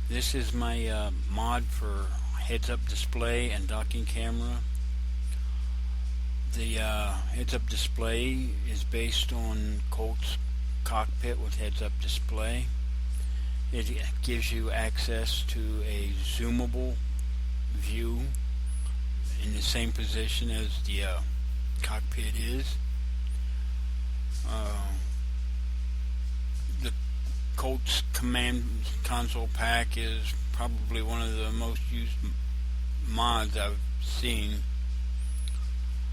This is my mod for heads-up display and docking camera. The heads-up display is based on Kolt's cockpit with heads-up display. It gives you access to a zoomable view in the same position as the cockpit is. The Kolt's command console pack is probably one of the most used mods I've seen.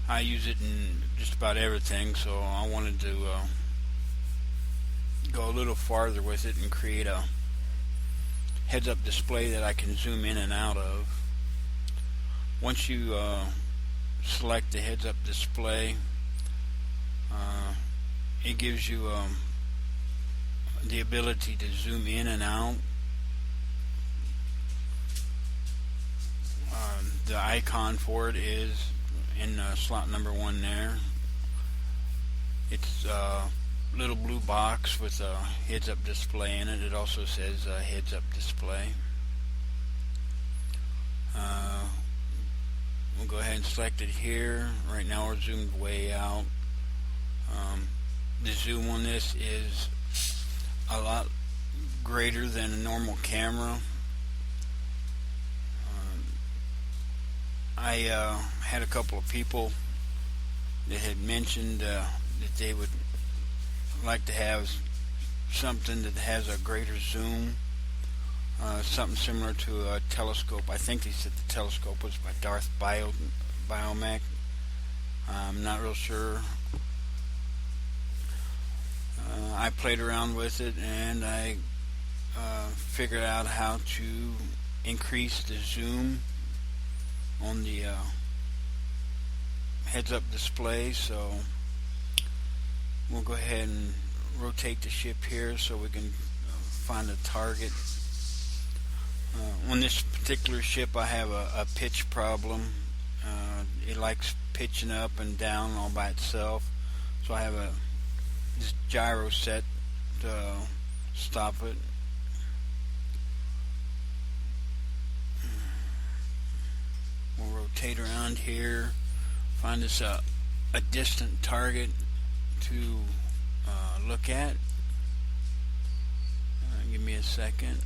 I use it in just about everything, so I wanted to go a little farther with it and create a heads-up display that I can zoom in and out of. Once you select the heads-up display, it gives you the ability to zoom in and out. The icon for it is in slot number 1 there. It's a little blue box with a heads-up display in it. It also says heads-up display. We'll go ahead and select it here. Right now we're zoomed way out. The zoom on this is a lot greater than a normal camera. I had a couple of people that had mentioned that they would like to have something that has a greater zoom, something similar to a telescope. I think they said the telescope was by Darth Biomech. I'm not real sure. I played around with it and I figured out how to increase the zoom on the heads-up display. So we'll go ahead and rotate the ship here so we can find a target. On this particular ship I have a pitch problem. It likes pitching up and down all by itself, so I have this gyro set to stop it. We'll rotate around here, find us a distant target to look at. Give me a second.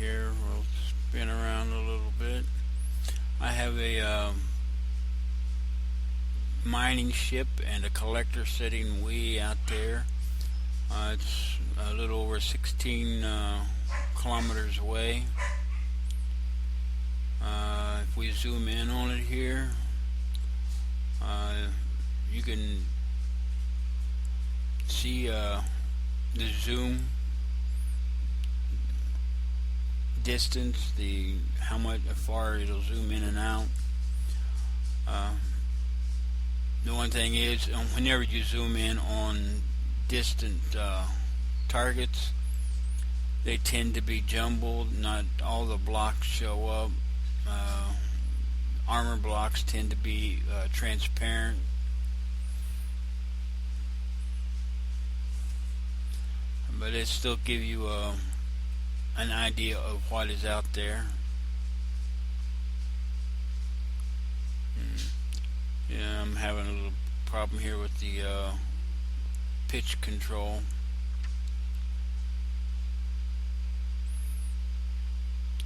Here we'll spin around a little bit. I have a mining ship and a collector sitting way out there. It's a little over 16 kilometers away. If we zoom in on it here, you can see the zoom distance, how far it'll zoom in and out. The one thing is, whenever you zoom in on distant targets, they tend to be jumbled. Not all the blocks show up. Armor blocks tend to be transparent. But it still gives you an idea of what is out there. Yeah, I'm having a little problem here with the pitch control.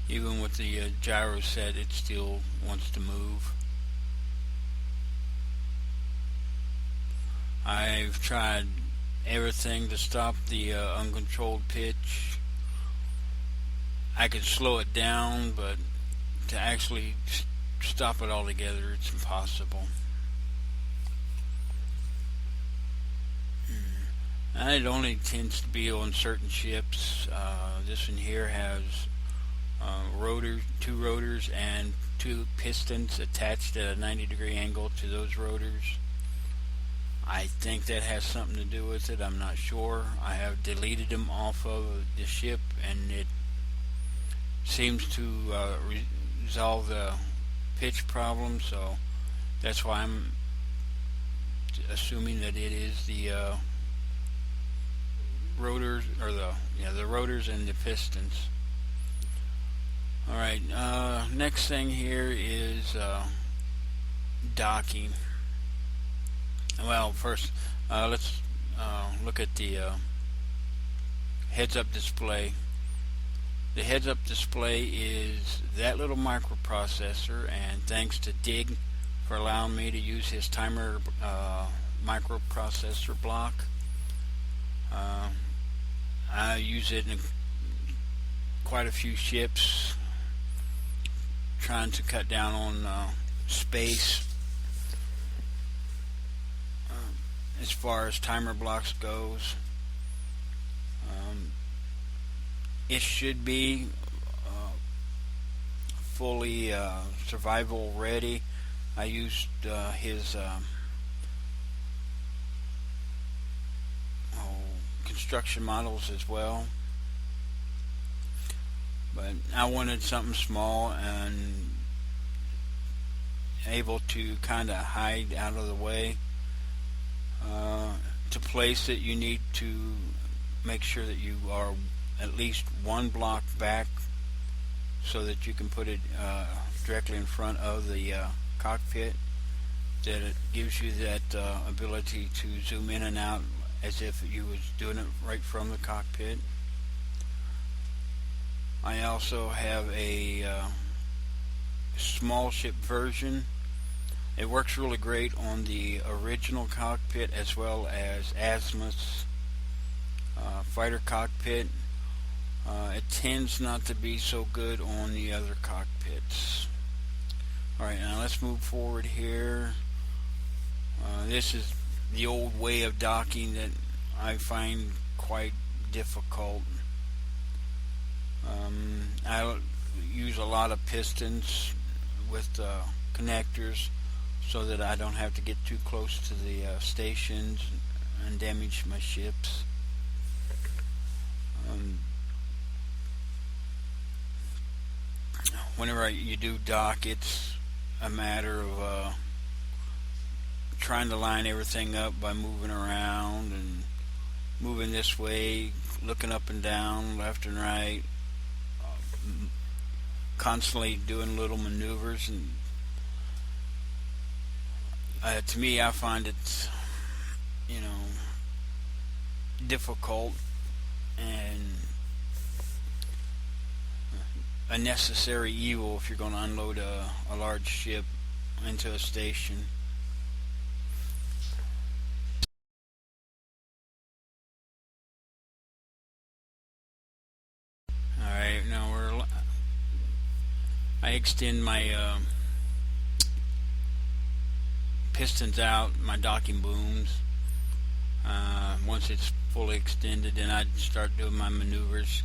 Even with the gyro set, it still wants to move. I've tried everything to stop the uncontrolled pitch. I could slow it down, but to actually stop it altogether. It's impossible. And it only tends to be on certain ships. This one here has two rotors and two pistons attached at a 90-degree angle to those rotors. I think that has something to do with it. I'm not sure. I have deleted them off of the ship, and it seems to resolve the pitch problem. So that's why I'm assuming that it is the rotors, or the rotors and the pistons. All right. Next thing here is docking. Well, first let's look at the heads-up display. The heads-up display is that little microprocessor, and thanks to Dig for allowing me to use his timer microprocessor block. I use it in quite a few ships, trying to cut down on space as far as timer blocks goes. It should be fully survival ready. I used his construction models as well, but I wanted something small and able to kind of hide out of the way. To place it, you need to make sure that you are at least one block back so that you can put it directly in front of the cockpit. That it gives you that ability to zoom in and out as if you was doing it right from the cockpit. I also have a small ship version. It works really great on the original cockpit as well as Azimuth's fighter cockpit. It tends not to be so good on the other cockpits. Alright, now let's move forward here. This is the old way of docking that I find quite difficult. I use a lot of pistons with connectors so that I don't have to get too close to the stations and damage my ships. Whenever you do dock, it's a matter of trying to line everything up by moving around and moving this way, looking up and down, left and right, constantly doing little maneuvers. And to me, I find it, difficult and a necessary evil if you're going to unload a large ship into a station. Alright, now I extend my pistons out, my docking booms. Once it's fully extended, then I start doing my maneuvers,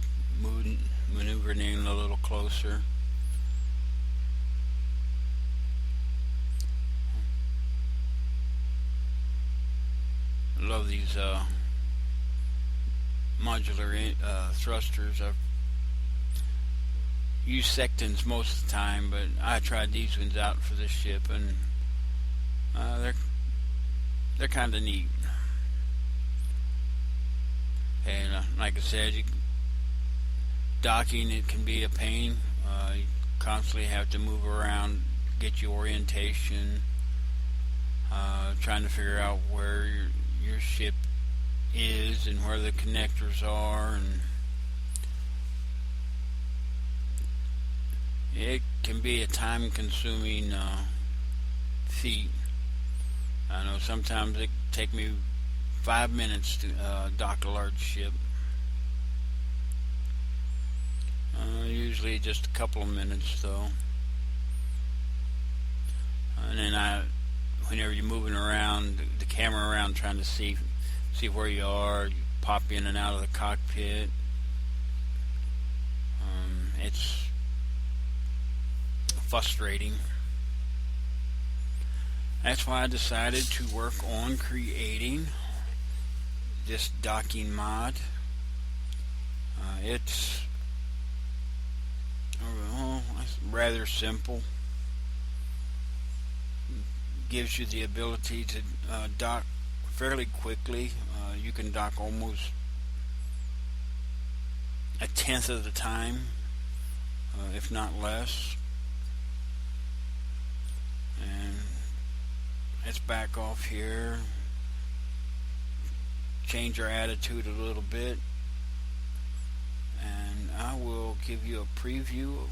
maneuvering in a little closer. I love these modular thrusters. I've used sectons most of the time, but I tried these ones out for this ship, and they're kind of neat. And like I said, docking, it can be a pain. You constantly have to move around, get your orientation, trying to figure out where your ship is and where the connectors are, and it can be a time-consuming feat. I know sometimes it can take me 5 minutes to dock a large ship. Usually just a couple of minutes though. whenever you're moving around the camera around trying to see where you are, you pop in and out of the cockpit. It's frustrating. That's why I decided to work on creating this docking mod. It's rather simple. Gives you the ability to dock fairly quickly. You can dock almost a tenth of the time, if not less. And let's back off here, change our attitude a little bit, and I will give you a preview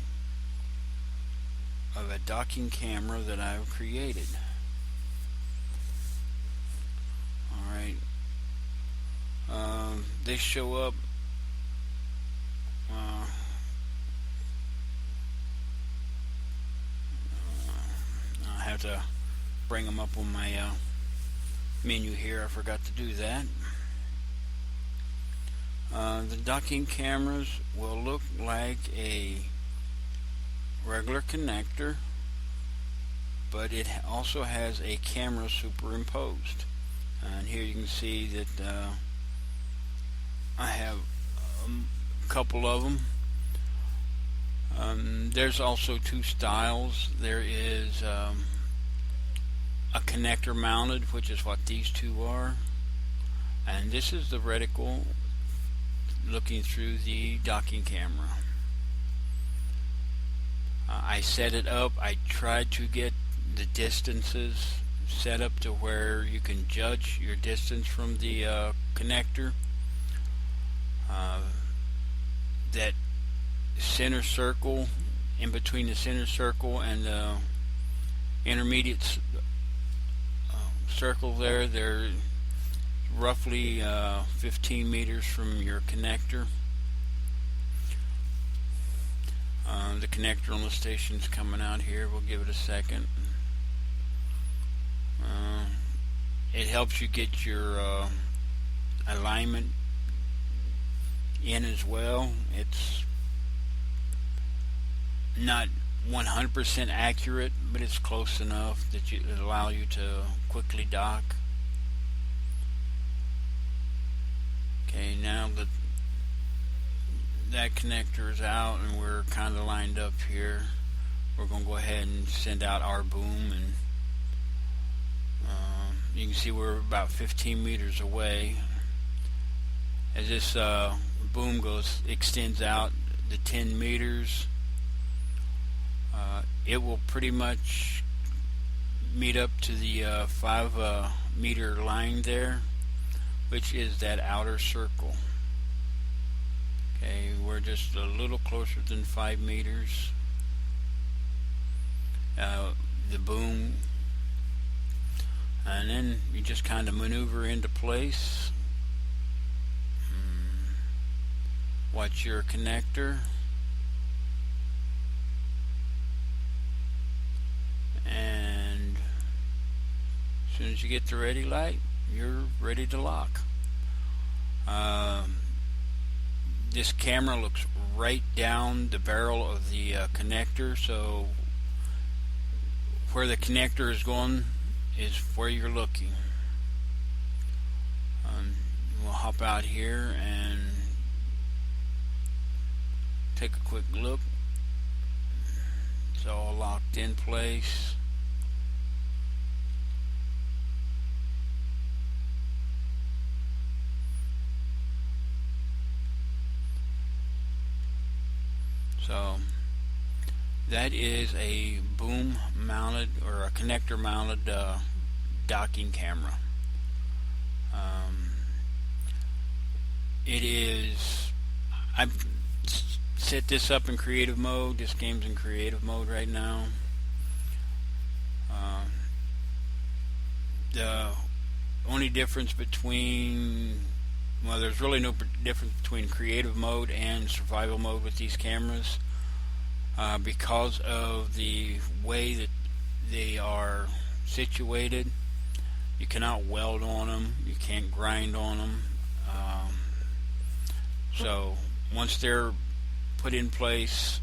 of a docking camera that I've created. Alright, they show up I have to bring them up on my menu here. I forgot to do that. The docking cameras will look like a regular connector, but it also has a camera superimposed. And here you can see that I have a couple of them. There's also two styles. There is a connector mounted, which is what these two are, and this is the reticle looking through the docking camera. I set it up. I tried to get the distances set up to where you can judge your distance from the connector. That center circle, in between the center circle and the intermediate circle there, they're roughly 15 meters from your connector. The connector on the station's coming out here. We'll give it a second. It helps you get your alignment in as well. It's not 100% accurate, but it's close enough that it allow you to quickly dock. Okay, now that connector is out and we're kind of lined up here, we're going to go ahead and send out our boom, and you can see we're about 15 meters away. As this boom extends out to 10 meters, it will pretty much meet up to the 5 meter line there, which is that outer circle. Okay, we're just a little closer than 5 meters. The boom, and then you just kind of maneuver into place. Watch your connector, and as soon as you get the ready light, you're ready to lock. This camera looks right down the barrel of the connector, so where the connector is going is where you're looking. We'll hop out here and take a quick look. It's all locked in place. So that is a boom mounted or a connector mounted docking camera. It is, I've set this up in creative mode. This game's in creative mode right now. The only difference between, well, there's really no difference between creative mode and survival mode with these cameras, because of the way that they are situated. You cannot weld on them. You can't grind on them. So once they're put in place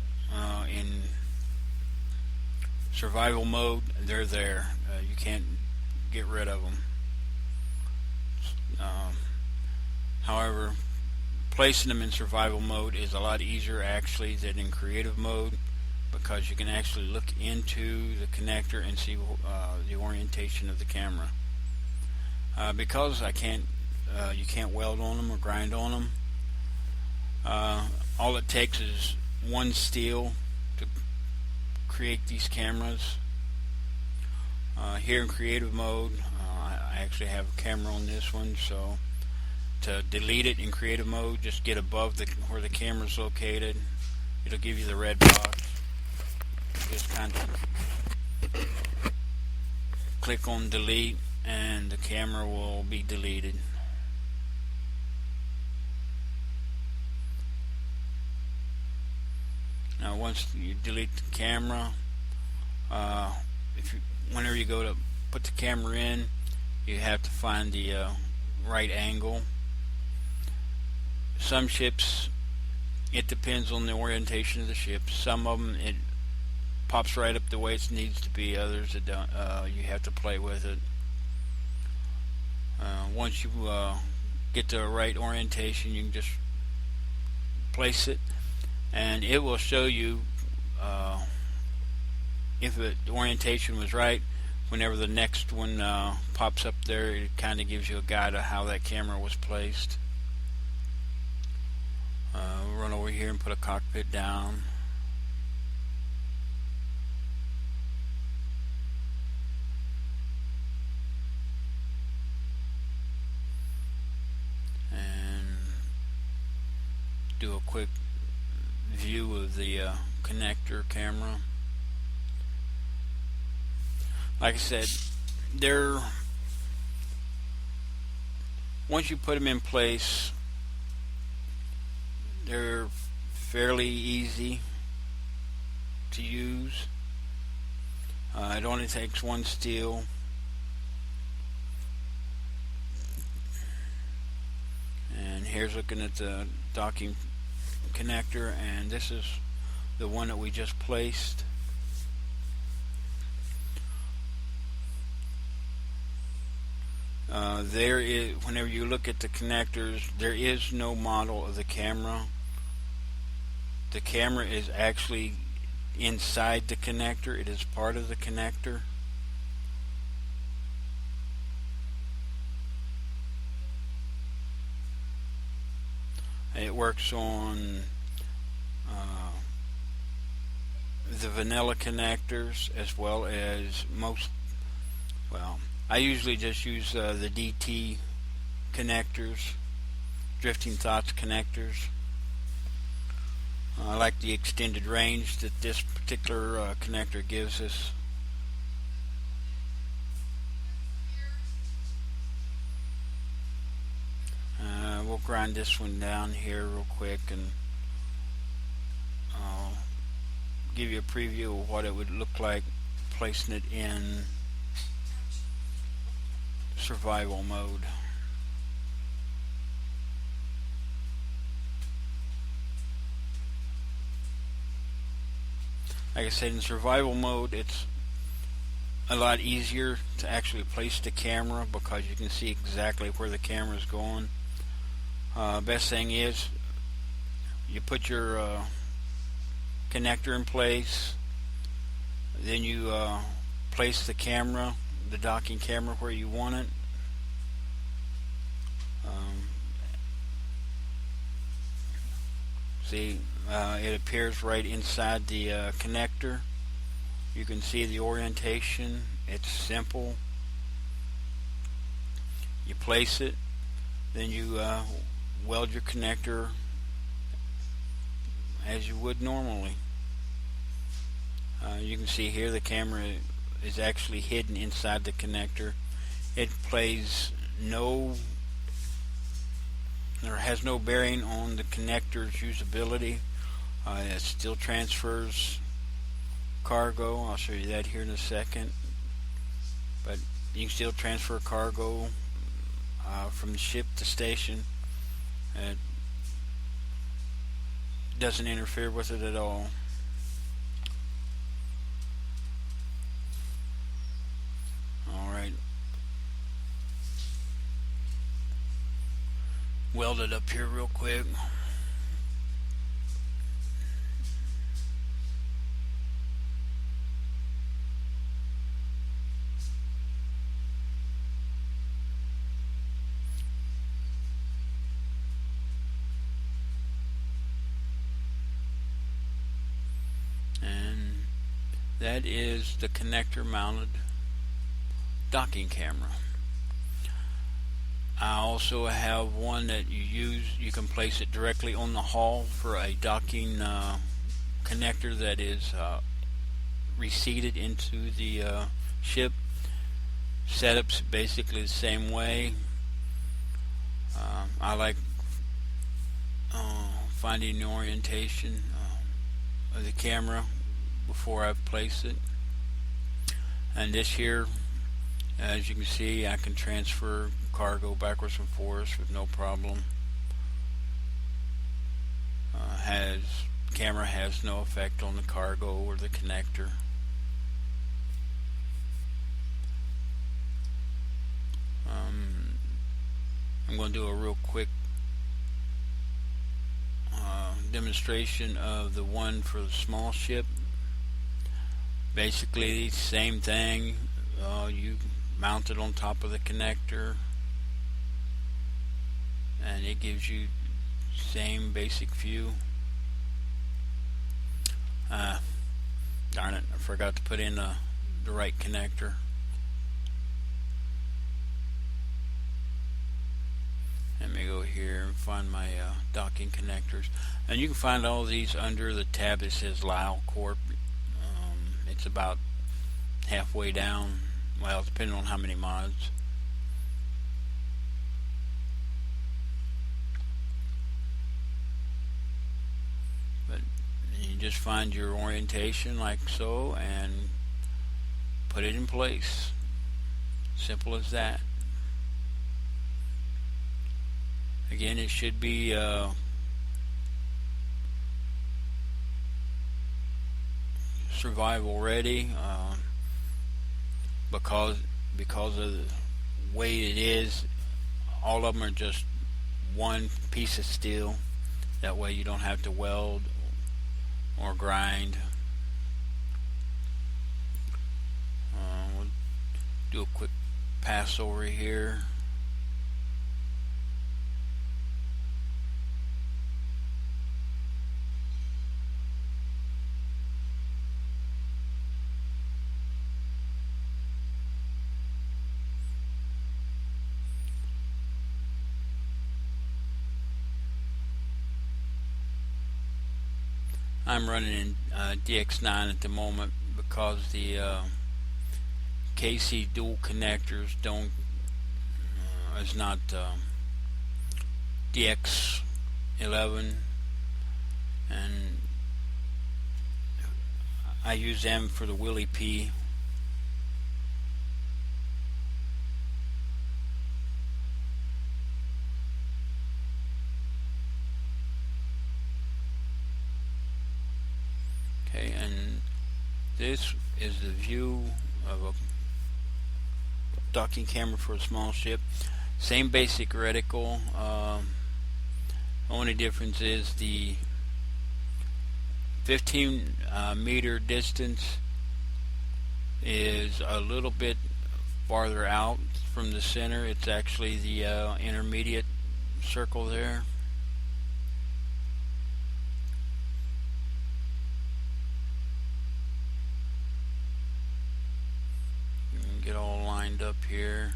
in survival mode, they're there. You can't get rid of them. However, placing them in survival mode is a lot easier actually than in creative mode, because you can actually look into the connector and see the orientation of the camera. Because you can't weld on them or grind on them. All it takes is one steel to create these cameras. Here in creative mode, I actually have a camera on this one, so to delete it in creative mode, just get above where the camera is located. It'll give you the red box. Just kind of click on delete and the camera will be deleted. Now once you delete the camera, whenever you go to put the camera in, you have to find the right angle. Some ships, it depends on the orientation of the ship. Some of them it pops right up the way it needs to be. Others it don't. You have to play with it. Once you get the right orientation, you can just place it, and it will show you if the orientation was right. Whenever the next one pops up there, it kind of gives you a guide of how that camera was placed. We'll run over here and put a cockpit down. And do a quick view of the connector camera. Like I said, once you put them in place, they're fairly easy to use. It only takes one steel. And here's looking at the docking connector, and this is the one that we just placed. Whenever you look at the connectors, there is no model of the camera. The camera is actually inside the connector. It is part of the connector. It works on the vanilla connectors as well as I usually just use the DT connectors, Drifting Thoughts connectors. I like the extended range that this particular connector gives us. We'll grind this one down here real quick, and I'll give you a preview of what it would look like placing it in survival mode. Like I said, in survival mode, it's a lot easier to actually place the camera because you can see exactly where the camera is going. Best thing is you put your connector in place, then you place the camera, the docking camera, where you want it. See, it appears right inside the connector. You can see the orientation. It's simple. You place it, then you weld your connector as you would normally. You can see here the camera is actually hidden inside the connector. It plays has no bearing on the connector's usability. It still transfers cargo. I'll show you that here in a second. but you can still transfer cargo from the ship to station. It doesn't interfere with it at all. Alright, weld it up here real quick. And that is the connector mounted docking camera. I also have one that you can place it directly on the hull for a docking connector that is reseated into the ship. Setup's basically the same way. I like finding the orientation of the camera before I place it. And this here, as you can see, I can transfer cargo backwards and forwards with no problem. Camera has no effect on the cargo or the connector. I'm going to do a real quick demonstration of the one for the small ship. Basically, same thing. You mount it on top of the connector, and it gives you same basic view. Darn it, I forgot to put in the right connector. Let me go here and find my docking connectors, and you can find all these under the tab that says Lyle Corp. It's about halfway down, well, depending on how many mods. But you just find your orientation like so and put it in place. Simple as that. Again, it should be survival ready, because of the way it is. All of them are just one piece of steel. That way you don't have to weld or grind. We'll do a quick pass over here. I'm running in DX9 at the moment because the KC dual connectors is not DX11, and I use them for the Willie P. Okay, and this is the view of a docking camera for a small ship. Same basic reticle. Only difference is the 15 meter distance is a little bit farther out from the center. It's actually the intermediate circle there. Get all lined up here.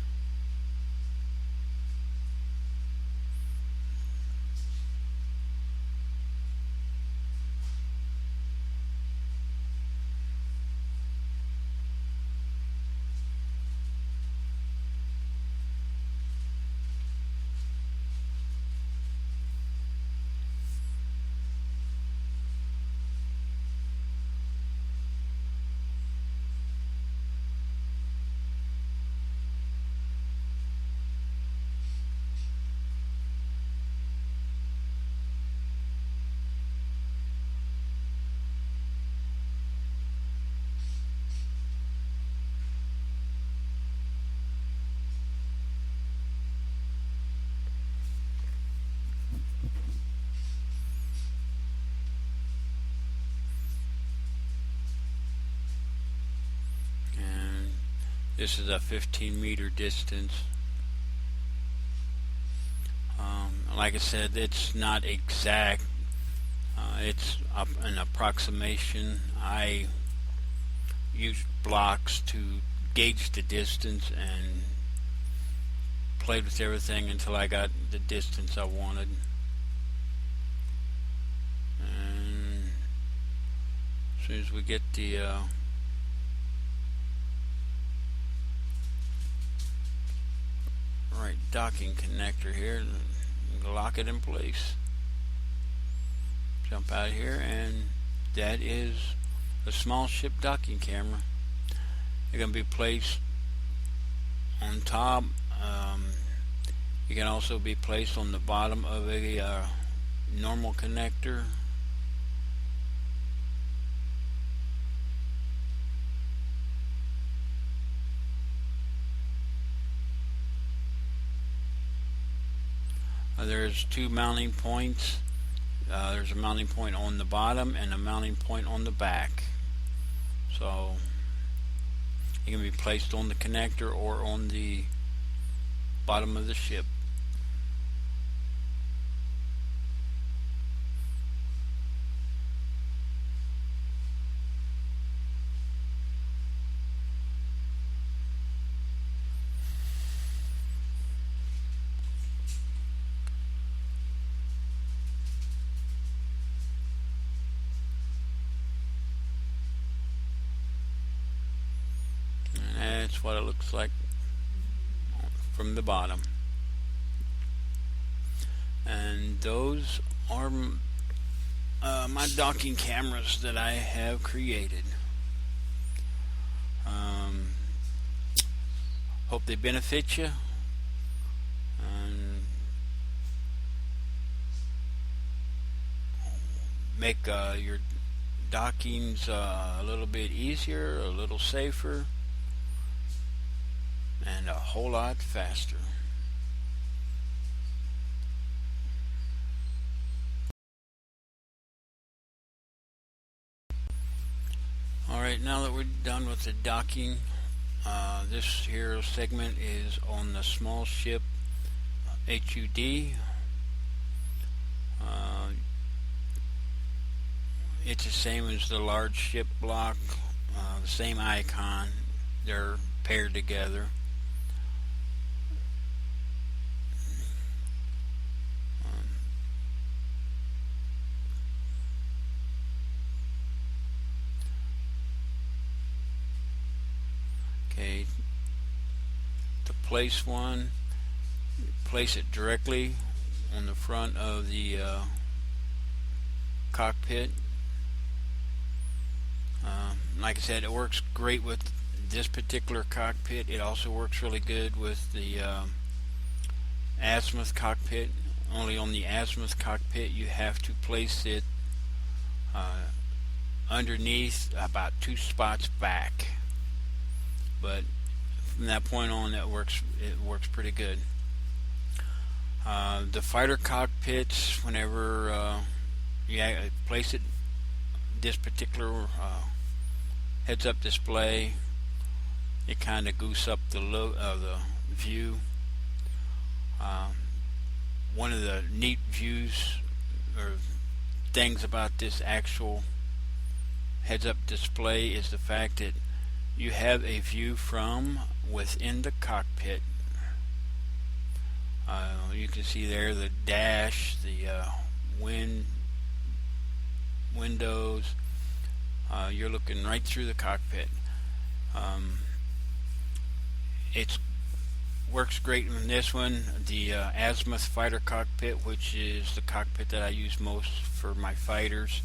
This is a 15-meter distance. Like I said, it's not exact. It's an approximation. I used blocks to gauge the distance and played with everything until I got the distance I wanted. And as soon as we get the right docking connector here, lock it in place. Jump out here, and that is a small ship docking camera. They're going to be placed on top. You can also be placed on the bottom of a normal connector. There's two mounting points. There's a mounting point on the bottom and a mounting point on the back. So it can be placed on the connector or on the bottom of the ship. That's what it looks like from the bottom. And those are my docking cameras that I have created. Hope they benefit you. And make your dockings a little bit easier, a little safer, and a whole lot faster. Alright, now that we're done with the docking, this here segment is on the small ship HUD. It's the same as the large ship block, the same icon. They're paired together. Okay, to place one, place it directly on the front of the cockpit. Like I said, it works great with this particular cockpit. It also works really good with the azimuth cockpit. Only on the azimuth cockpit you have to place it underneath about 2 spots back. But from that point on, it works pretty good. The fighter cockpits, whenever you place it, this particular heads-up display, it kind of goose up the the view. One of the neat views or things about this actual heads-up display is the fact that you have a view from within the cockpit. You can see there the dash, the windows. You're looking right through the cockpit. It works great in this one. The azimuth fighter cockpit, which is the cockpit that I use most for my fighters,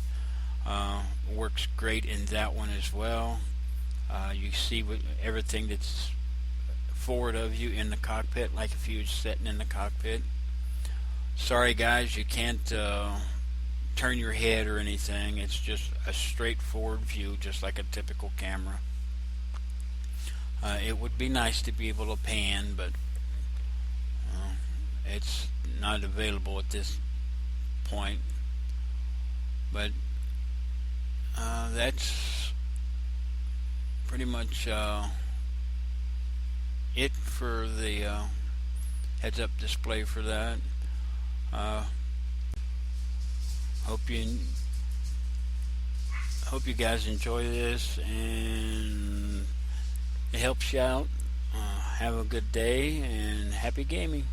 works great in that one as well. You see everything that's forward of you in the cockpit, like if you were sitting in the cockpit. Sorry guys, you can't turn your head or anything. It's just a straightforward view, just like a typical camera. It would be nice to be able to pan, but it's not available at this point. But that's pretty much it for the heads-up display for that. Uh, hope you guys enjoy this and it helps you out. Have a good day and happy gaming.